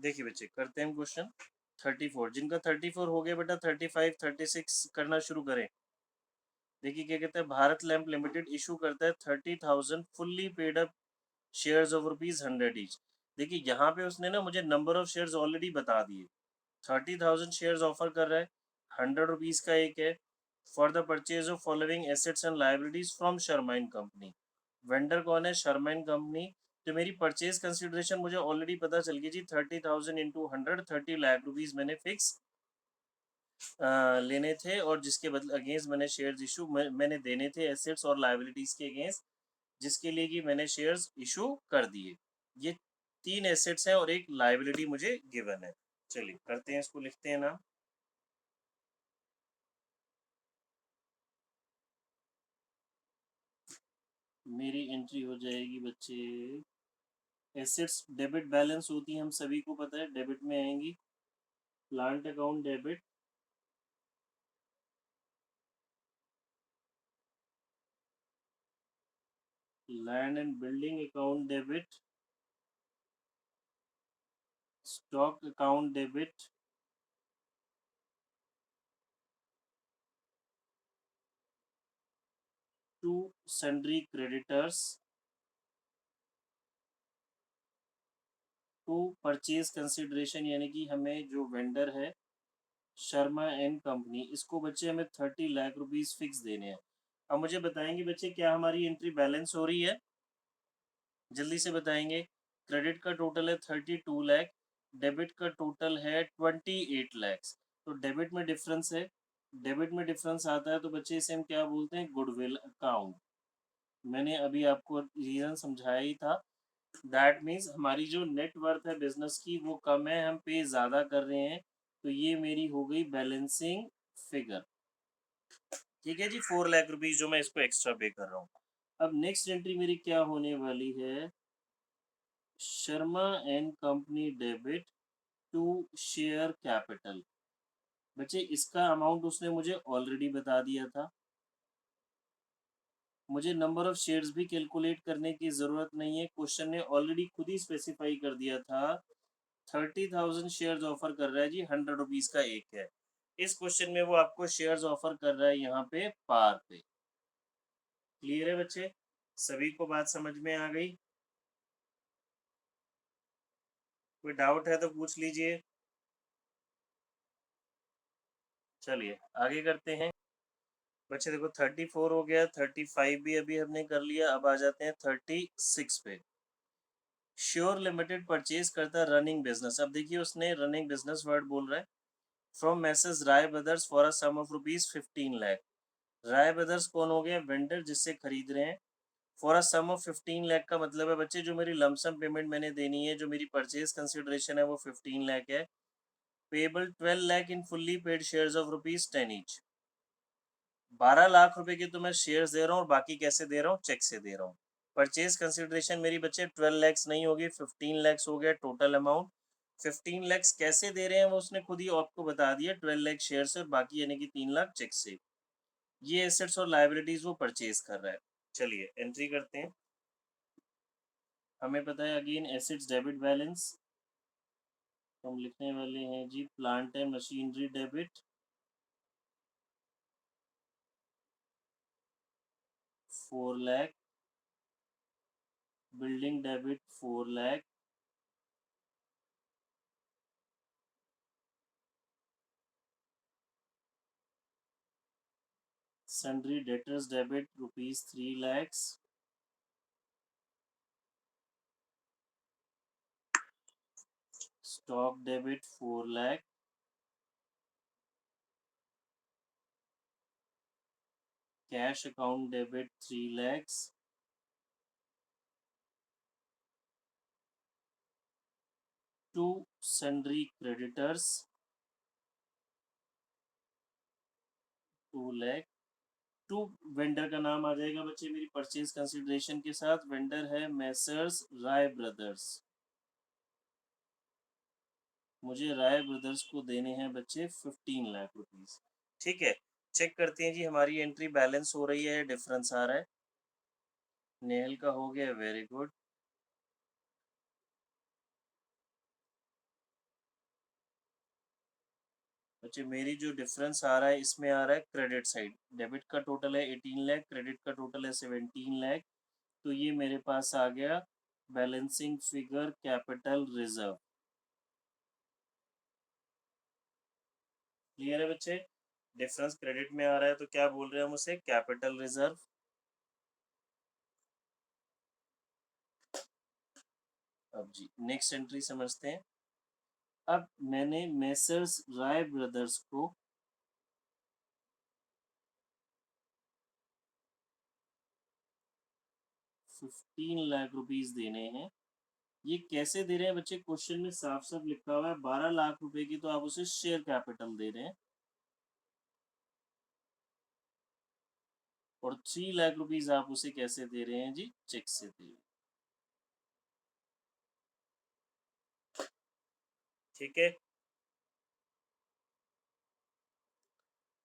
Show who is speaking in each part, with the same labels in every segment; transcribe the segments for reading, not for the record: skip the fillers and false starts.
Speaker 1: देखिए बच्चे करते हैं क्वेश्चन 34। जिनका 34 हो गया बेटा 35 36 करना शुरू करें। देखिए क्या कहता है, भारत लैंप लिमिटेड इशू करता है 30,000 fully paid up shares of ₹100 each. देखिए यहाँ पे उसने ना मुझे नंबर ऑफ शेयर्स ऑलरेडी बता दिए। 30,000 शेयर्स ऑफर कर रहा है, ₹100 का एक है, for the purchase of following assets and liabilities from Sharma and company. Vendor कौन है? Sharma and company. तो मेरी परचेज कंसिडरेशन मुझे ऑलरेडी पता चल गई जी, 30,000 इंटू 100, 30 लाख रुपीज मैंने फिक्स लेने थे, और जिसके बदले अगेंस्ट मैंने शेयर्स इशू मैंने देने थे एसेट्स और लाइबिलिटीज के अगेंस्ट, जिसके लिए कि मैंने शेयर्स इशू कर दिए। ये 3 एसेट्स हैं और एक लाइबिलिटी मुझे गिवन है। चलिए करते हैं, इसको लिखते हैं ना। मेरी एंट्री हो जाएगी बच्चे, एसेट्स डेबिट बैलेंस होती है, हम सभी को पता है, डेबिट में आएंगी। Plant account debit, land and building account debit, stock account debit, to sundry creditors, to purchase consideration, यानी कि हमें जो वेंडर है शर्मा एंड कंपनी, इसको बच्चे हमें 30 लाख रुपीस फिक्स देने हैं। अब मुझे बताएंगे बच्चे क्या हमारी एंट्री बैलेंस हो रही है, जल्दी से बताएंगे। क्रेडिट का टोटल है 32 लाख, डेबिट का टोटल है 28 लैक्स। तो डेबिट में डिफरेंस है, डेबिट में डिफरेंस आता है तो बच्चे इसे हम क्या बोलते हैं? Goodwill account. मैंने अभी आपको रीजन समझाया ही था। दैट मीन्स हमारी जो नेट वर्थ है बिजनेस की वो कम है, हम पे ज़्यादा कर रहे हैं, तो ये मेरी हो गई बैलेंसिंग फिगर। ठीक है जी, 4 लाख रुपीज जो मैं इसको एक्स्ट्रा पे कर रहा हूँ। अब नेक्स्ट एंट्री मेरी क्या होने वाली है? Sharma and company debit to share capital. बच्चे इसका अमाउंट उसने मुझे ऑलरेडी बता दिया था, मुझे नंबर ऑफ शेयर्स भी कैलकुलेट करने की ज़रूरत नहीं है, क्वेश्चन ने ऑलरेडी खुद ही स्पेसिफाई कर दिया था। 30,000 शेयर्स ऑफर कर रहा है जी, ₹100 का एक है। इस क्वेश्चन में वो आपको शेयर्स ऑफर कर रहा है यहाँ पे पार पे। क्लियर है बच्चे? सभी को बात समझ में आ गई? कोई डाउट है तो पूछ लीजिए। चलिए आगे करते हैं बच्चे। देखो 34 हो गया, 35 भी अभी हमने कर लिया, अब आ जाते हैं 36 पे। श्योर लिमिटेड परचेज करता है रनिंग बिजनेस। अब देखिए उसने रनिंग बिजनेस वर्ड बोल रहा है, from messrs Rai brothers for a sum of ₹15 lakh. Rai brothers कौन हो गया? वेंडर जिससे खरीद रहे हैं। For a sum of 15 lakh का मतलब है बच्चे जो मेरी लमसम पेमेंट मैंने देनी है, जो मेरी परचेज कंसिडरेशन है वो 15 लाख है। Payable 12 lakh in fully paid shares of ₹10 each. 12 lakh रुपए के तो मैं शेयर्स दे रहा हूँ, और बाकी कैसे दे रहा हूँ? चेक से दे रहा हूँ। परचेज कंसिडरेशन मेरी बच्चे 12 लैक्स नहीं होगी, 15 लैक्स हो गया टोटल अमाउंट। 15 लैक्स कैसे दे रहे हैं वो उसने खुद ही आपको बता दिया, 12 लाख शेयर से, और बाकी यानी कि 3 लाख चेक से। ये एसेट्स और लाइबिलिटीज वो परचेज कर रहा है। चलिए एंट्री करते हैं। हमें पता है अगेन एसेट्स डेबिट बैलेंस, तो हम लिखने वाले हैं जी plant and machinery debit 4 lakh, building debit 4 lakh, sundry debtors debit ₹3 lakhs, stock debit 4 lakh, cash account debit 3 lakhs, two sundry creditors 2 lakh, to vendor का नाम आ जाएगा बच्चे मेरी परचेज कंसिडरेशन के साथ, वेंडर है मैसर्स राय ब्रदर्स। मुझे राय ब्रदर्स को देने हैं बच्चे 15 लाख रुपीस। ठीक है, चेक करते हैं जी हमारी एंट्री बैलेंस हो रही है, डिफरेंस आ रहा है। नेहल का हो गया, वेरी गुड। बच्चे मेरी जो डिफरेंस आ रहा है इसमें आ रहा है क्रेडिट साइड, डेबिट का टोटल है 18 लाख, क्रेडिट का टोटल है 17 लाख, तो ये मेरे पास आ गया balancing figure capital reserve. Clear है बच्चे? डिफरेंस क्रेडिट में आ रहा है तो क्या बोल रहे हैं हम उसे? Capital reserve. अब जी नेक्स्ट एंट्री समझते हैं। अब मैंने मेसर्स राय ब्रदर्स को 15 लाख रुपीस देने हैं। ये कैसे दे रहे हैं बच्चे? क्वेश्चन में साफ साफ लिखा हुआ है 12 लाख रुपए की तो आप उसे शेयर कैपिटल दे रहे हैं, और 3 लाख रुपीस आप उसे कैसे दे रहे हैं जी? चेक से दे रहे हैं। ठीक है,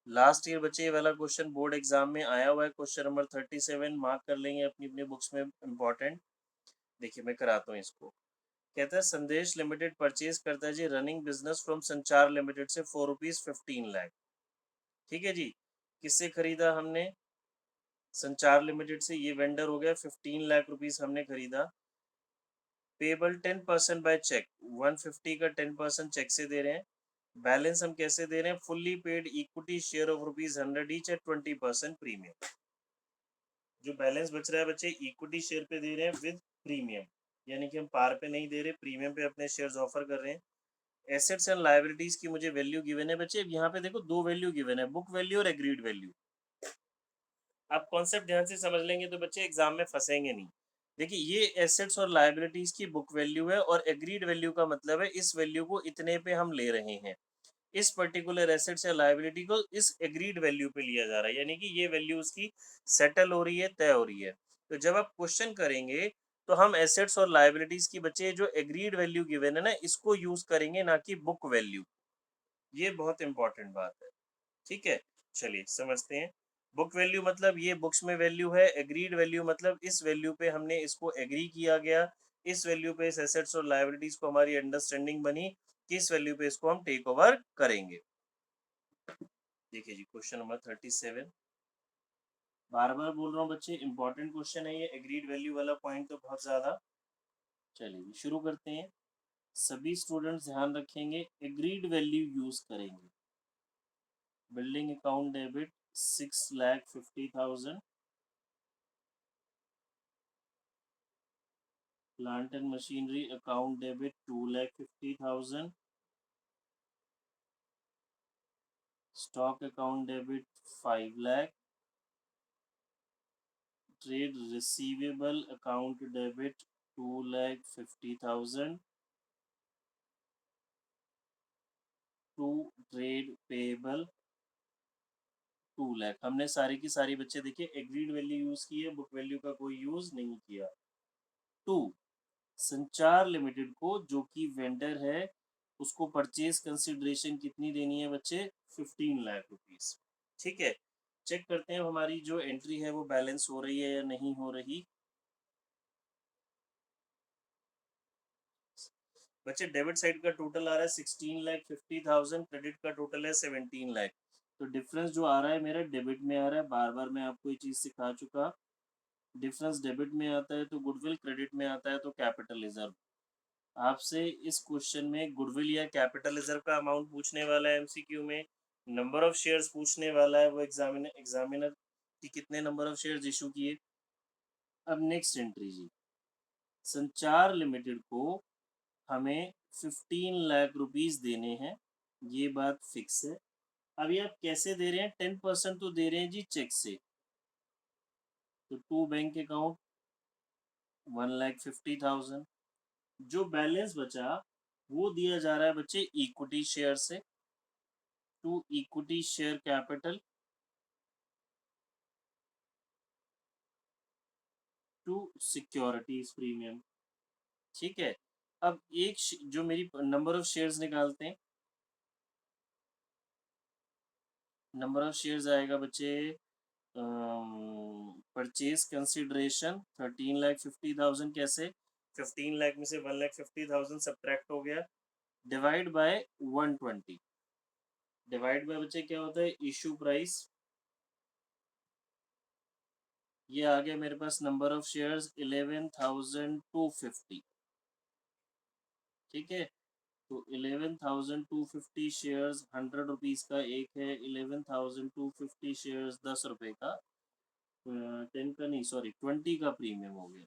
Speaker 1: लास्ट ईयर बच्चे ये वाला क्वेश्चन बोर्ड एग्जाम में आया हुआ है, क्वेश्चन नंबर 37, मार्क कर लेंगे अपनी अपनी बुक्स में, इंपॉर्टेंट। देखिए मैं कराता हूँ इसको। कहता है संदेश लिमिटेड परचेज करता है जी रनिंग बिजनेस फ्रॉम संचार लिमिटेड से ₹15 लाख। ठीक है जी, किससे खरीदा हमने? संचार लिमिटेड से। ये वेंडर हो गया, 15 लाख रुपीस हमने खरीदा। पेबल 10% बाय चेक, 150 का 10% चेक से दे रहे हैं। बैलेंस हम कैसे दे रहे हैं? Fully paid equity share of ₹100 each eight 20% premium. जो बैलेंस बच रहा है बच्चे इक्विटी शेयर पे दे रहे हैं विद प्रीमियम, यानी कि हम पार पे नहीं दे रहे, प्रीमियम पे अपने शेयर्स ऑफर कर रहे हैं। एसेट्स एंड लायबिलिटीज की मुझे वैल्यू गिवन है बच्चे। यहाँ पे देखो दो वैल्यू गिवन है, बुक वैल्यू और एग्रीड वैल्यू। आप कॉन्सेप्ट ध्यान से समझ लेंगे तो बच्चे एग्जाम में फंसेंगे नहीं। देखिए ये एसेट्स और लायबिलिटीज की बुक वैल्यू है, और एग्रीड वैल्यू का मतलब है इस वैल्यू को इतने पे हम ले रहे हैं, इस पर्टिकुलर एसेट्स या लायबिलिटी को इस एग्रीड वैल्यू पे लिया जा रहा है, यानी कि ये वैल्यू उसकी सेटल हो रही है, तय हो रही है। तो जब आप क्वेश्चन करेंगे तो हम एसेट्स और लायबिलिटीज की बच्चे जो एग्रीड वैल्यू गिवन है ना, इसको यूज करेंगे, ना कि बुक वैल्यू। ये बहुत इंपॉर्टेंट बात है। ठीक है, चलिए समझते हैं। बुक वैल्यू मतलब ये बुक्स में वैल्यू है, एग्रीड वैल्यू मतलब इस वैल्यू पे हमने इसको एग्री किया गया, इस वैल्यू पे इस एसेट्स और लायबिलिटीज को हमारी अंडरस्टैंडिंग बनी कि इस वैल्यू पे इसको हम टेक ओवर करेंगे। देखिए जी क्वेश्चन नंबर 37, बार बार बोल रहा हूँ बच्चे इंपॉर्टेंट क्वेश्चन है ये, एग्रीड वैल्यू वाला पॉइंट तो बहुत ज्यादा। चलिए शुरू करते हैं। सभी स्टूडेंट्स ध्यान रखेंगे, एग्रीड वैल्यू यूज करेंगे। Building account debit 6,50,000, plant and machinery account debit 2,50,000, stock account debit 5 lakh, trade receivable account debit 2,50,000, to trade payable 2 lakh. हमने सारी की सारी बच्चे देखिए एग्रीड वैल्यू यूज की है, बुक वैल्यू का कोई यूज नहीं किया। टू, संचार लिमिटेड को जो कि वेंडर है उसको परचेज कंसिडरेशन कितनी देनी है बच्चे? 15 लाख रुपीस। ठीक है, चेक करते हैं हमारी जो एंट्री है वो बैलेंस हो रही है या नहीं हो रही। बच्चे डेबिट साइड का टोटल आ रहा है 16,50,000, क्रेडिट का टोटल है 17 लाख। तो डिफरेंस जो आ रहा है मेरा डेबिट में आ रहा है, बार बार मैं आपको ये चीज सिखा चुका। डिफरेंस डेबिट में आता है तो गुडविल, क्रेडिट में आता है तो कैपिटल रिजर्व। आपसे इस क्वेश्चन में गुडविल या कैपिटल रिजर्व का अमाउंट पूछने वाला है एमसीक्यू में, नंबर ऑफ शेयर्स पूछने वाला है, वो एग्जामिनर कि कितने नंबर ऑफ शेयर्स इशू किए। अब नेक्स्ट एंट्री जी, संचार लिमिटेड को हमें 15 लाख रुपीस देने हैं, ये बात फिक्स है। अभी आप कैसे दे रहे हैं? 10% तो दे रहे हैं जी चेक से, तो टू बैंक अकाउंट 1,50,000। जो बैलेंस बचा वो दिया जा रहा है बच्चे इक्विटी शेयर से, to equity share capital, to securities premium. ठीक है, अब एक जो मेरी नंबर ऑफ शेयर्स निकालते हैं, नंबर ऑफ शेयर्स आएगा बच्चे परचेज कंसिडरेशन 13,50,000। कैसे? 15 लाख में से 1,50,000 सब्ट्रैक्ट हो गया, डिवाइड बाय 120। डिवाइड बाय बच्चे क्या होता है, इशू प्राइस। ये आ गया मेरे पास नंबर ऑफ शेयर्स 11,250। ठीक है, तो 11,250 शेयर्स 100 रुपीज का एक है, 11,250 शेयर्स 10 रुपए का, 10 का नहीं सॉरी 20 का प्रीमियम हो गया।